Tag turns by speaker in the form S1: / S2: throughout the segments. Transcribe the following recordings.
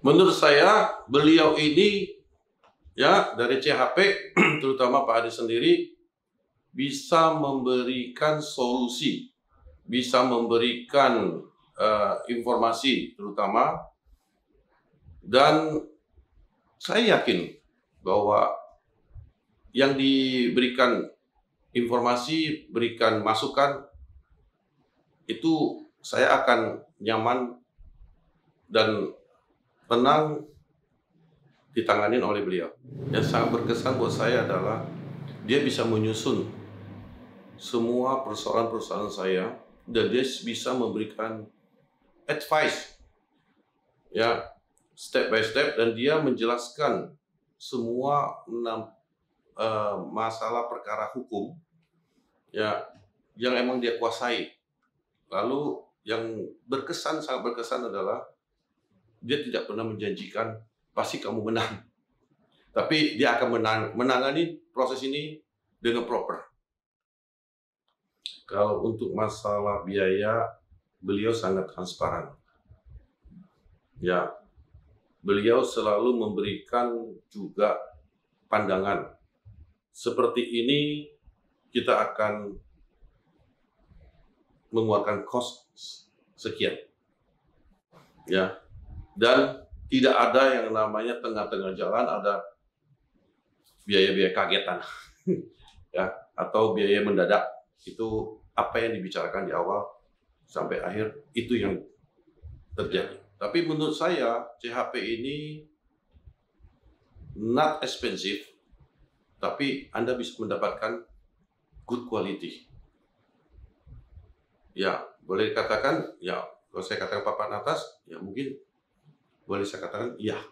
S1: Menurut saya, beliau ini ya dari CHP, terutama Pak Adi sendiri, bisa memberikan solusi, bisa memberikan informasi terutama, dan saya yakin bahwa yang diberikan informasi, berikan masukan, itu saya akan nyaman dan tenang ditanganin oleh beliau. Yang sangat berkesan buat saya adalah dia bisa menyusun semua persoalan-persoalan saya dan dia bisa memberikan advice ya step by step, dan dia menjelaskan semua masalah perkara hukum ya yang emang dia kuasai. Lalu yang sangat berkesan adalah dia tidak pernah menjanjikan pasti kamu menang, tapi dia akan menangani proses ini dengan proper. Kalau untuk masalah biaya, beliau sangat transparan. Ya, beliau selalu memberikan juga pandangan. Seperti ini kita akan mengeluarkan cost sekian. Ya. Dan tidak ada yang namanya tengah-tengah jalan ada biaya-biaya kagetan ya, atau biaya mendadak. Itu apa yang dibicarakan di awal sampai akhir itu yang terjadi. Tapi menurut saya CHP ini not expensive, tapi Anda bisa mendapatkan good quality. Ya, boleh dikatakan ya, kalau saya katakan papan atas, ya mungkin boleh saya katakan iya,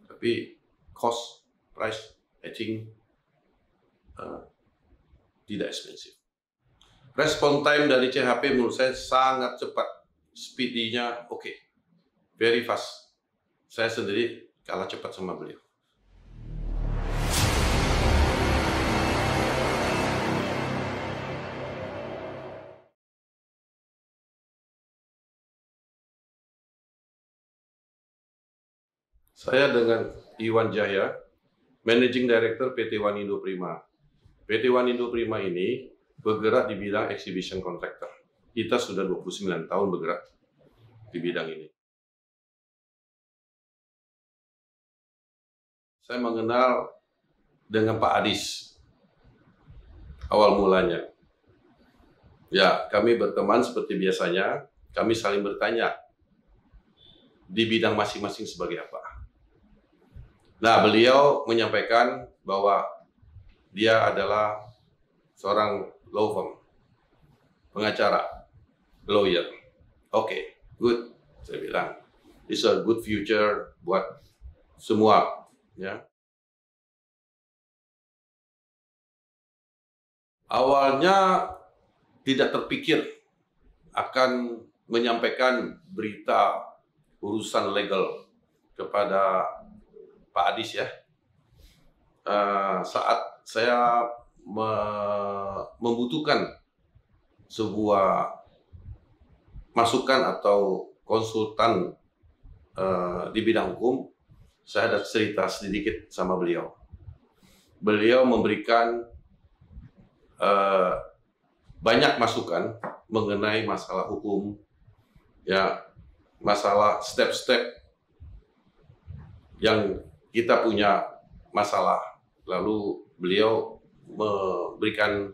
S1: tapi cost price I think tidak expensive. Respon time dari CHP menurut saya sangat cepat, speedy-nya oke, very fast. Saya sendiri kalah cepat sama beliau. Saya dengan Iwan Jaya, Managing Director PT Wanindo Prima. PT Wanindo Prima ini bergerak di bidang exhibition contractor. Kita sudah 29 tahun bergerak di bidang ini. Saya mengenal dengan Pak Adis awal mulanya. Ya, kami berteman seperti biasanya, kami saling bertanya di bidang masing-masing sebagai apa. Nah, beliau menyampaikan bahwa dia adalah seorang law firm, pengacara, lawyer. Oke, good. Saya bilang, it's a good future buat semua. Ya. Awalnya tidak terpikir akan menyampaikan berita urusan legal kepada Pak Adis ya. Saat saya membutuhkan sebuah masukan atau konsultan di bidang hukum, saya ada cerita sedikit sama beliau. Beliau memberikan banyak masukan mengenai masalah hukum, ya, masalah step-step yang kita punya masalah. Lalu beliau memberikan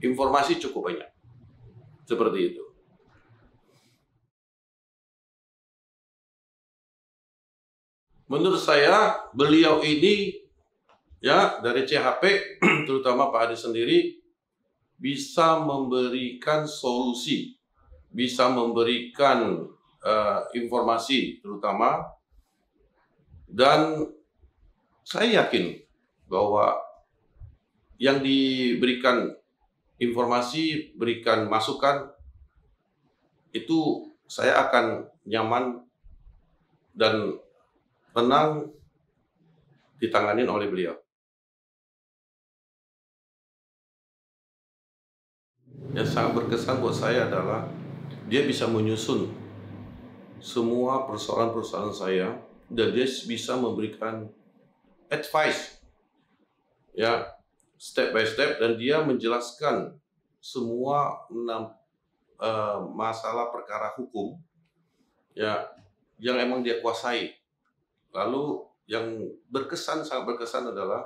S1: informasi cukup banyak. Seperti itu. Menurut saya, beliau ini ya dari CHP, terutama Pak Adi sendiri, bisa memberikan solusi, bisa memberikan informasi terutama, dan saya yakin bahwa yang diberikan informasi, berikan masukan, itu saya akan nyaman dan tenang ditanganin oleh beliau. Yang sangat berkesan buat saya adalah dia bisa menyusun semua persoalan-persoalan saya, dan dia bisa memberikan advice, ya, step by step, dan dia menjelaskan semua masalah perkara hukum, ya, yang emang dia kuasai. Lalu yang sangat berkesan adalah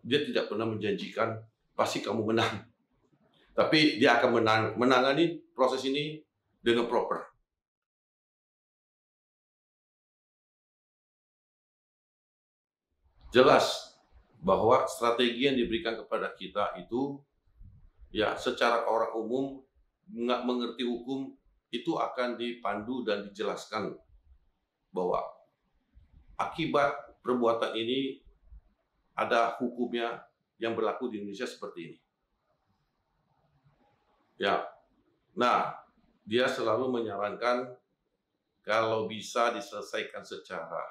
S1: dia tidak pernah menjanjikan pasti kamu menang, tapi dia akan menangani proses ini dengan proper. Jelas bahwa strategi yang diberikan kepada kita itu, ya, secara orang umum nggak mengerti hukum itu akan dipandu dan dijelaskan bahwa akibat perbuatan ini ada hukumnya yang berlaku di Indonesia seperti ini. Ya, nah, dia selalu menyarankan kalau bisa diselesaikan secara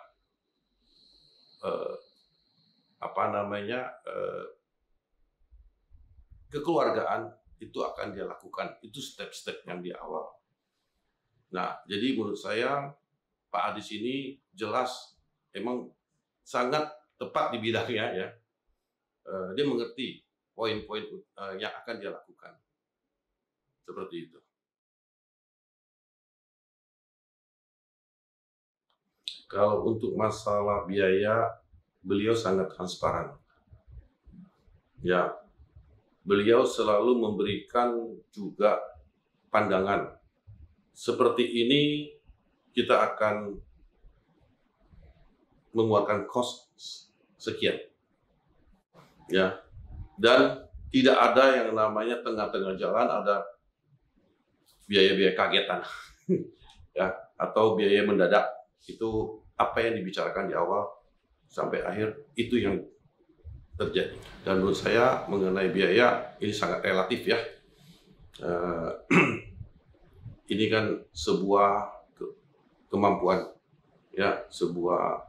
S1: kekeluargaan, itu akan dia lakukan. Itu step-step yang di awal. Nah, jadi menurut saya Pak Adis ini jelas emang sangat tepat di bidangnya, ya. Dia mengerti poin-poin yang akan dia lakukan. Seperti itu. Kalau untuk masalah biaya, beliau sangat transparan. Ya, beliau selalu memberikan juga pandangan. Seperti ini kita akan mengeluarkan cost sekian. Ya. Dan tidak ada yang namanya tengah-tengah jalan ada biaya-biaya kagetan. Ya, atau biaya mendadak. Itu apa yang dibicarakan di awal sampai akhir, itu yang terjadi. Dan menurut saya mengenai biaya ini sangat relatif, ya. Ini kan sebuah kemampuan, ya, sebuah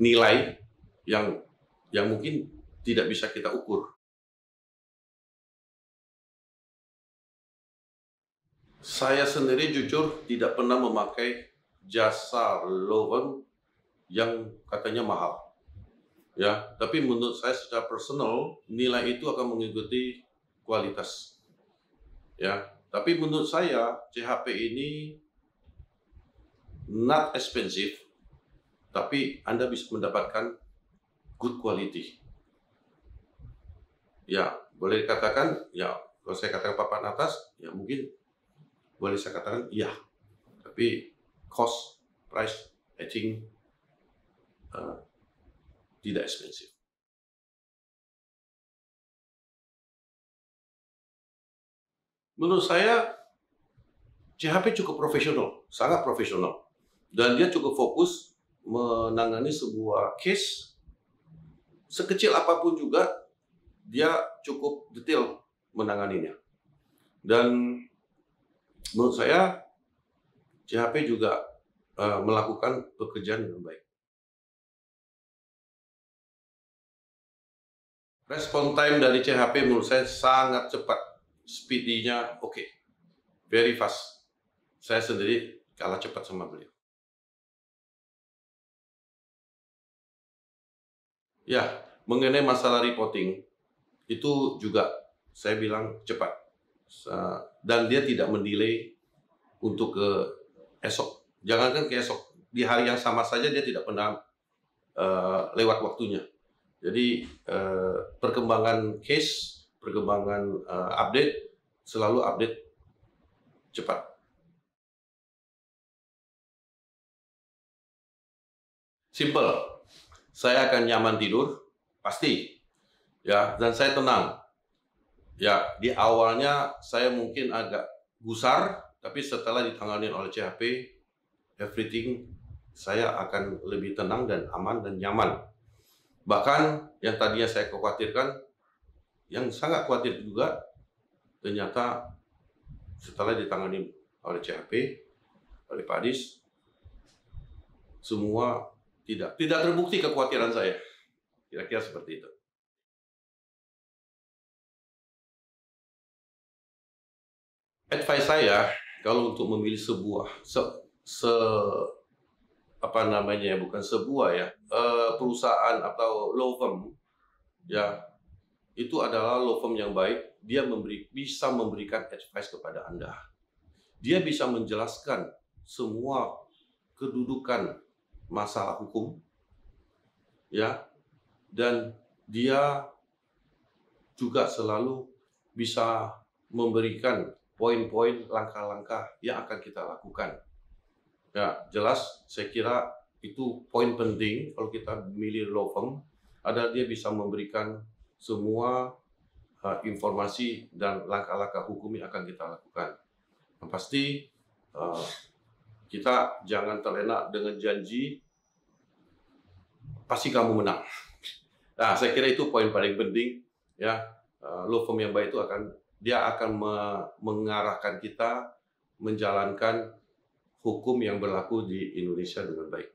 S1: nilai yang mungkin tidak bisa kita ukur. Saya sendiri jujur tidak pernah memakai jasa law firm yang katanya mahal, ya. Tapi menurut saya secara personal nilai itu akan mengikuti kualitas, ya. Tapi menurut saya CHP ini not expensive, tapi Anda bisa mendapatkan good quality. Ya, boleh dikatakan, ya, kalau saya katakan papan atas, ya mungkin boleh saya katakan iya. Tapi cost, price, I think tidak expensive. Menurut saya CHP cukup profesional, sangat profesional. Dan dia cukup fokus menangani sebuah case, sekecil apapun juga dia cukup detail menanganinya. Dan menurut saya CHP juga melakukan pekerjaan dengan baik. Respon time dari CHP menurut saya sangat cepat, speedy-nya oke, very fast. Saya sendiri kalah cepat sama beliau. Ya, mengenai masalah reporting, itu juga saya bilang cepat. Dan dia tidak mendelay untuk ke esok. Jangankan ke esok, di hari yang sama saja dia tidak pernah lewat waktunya. Jadi perkembangan case, perkembangan update, selalu update cepat. Simple. Saya akan nyaman tidur, pasti, ya, dan saya tenang. Ya, di awalnya saya mungkin agak gusar, tapi setelah ditangani oleh CHP, everything saya akan lebih tenang dan aman dan nyaman. Bahkan yang tadinya saya khawatirkan, yang sangat khawatir juga, ternyata setelah ditangani oleh CHP, oleh Pak Adis, semua tidak terbukti kekhawatiran saya. Kira-kira seperti itu. Advice saya kalau untuk memilih sebuah apa namanya, bukan sebuah ya, perusahaan atau law firm, ya, itu adalah law firm yang baik. Dia bisa memberikan advice kepada Anda. Dia bisa menjelaskan semua kedudukan masalah hukum, ya, dan dia juga selalu bisa memberikan poin-poin langkah-langkah yang akan kita lakukan. Ya, jelas saya kira itu poin penting kalau kita memilih law firm, adalah dia bisa memberikan semua informasi dan langkah-langkah hukum yang akan kita lakukan. Yang pasti kita jangan terlena dengan janji pasti kamu menang. Nah, saya kira itu poin paling penting, ya. Law firm yang baik itu akan mengarahkan kita menjalankan hukum yang berlaku di Indonesia dengan baik.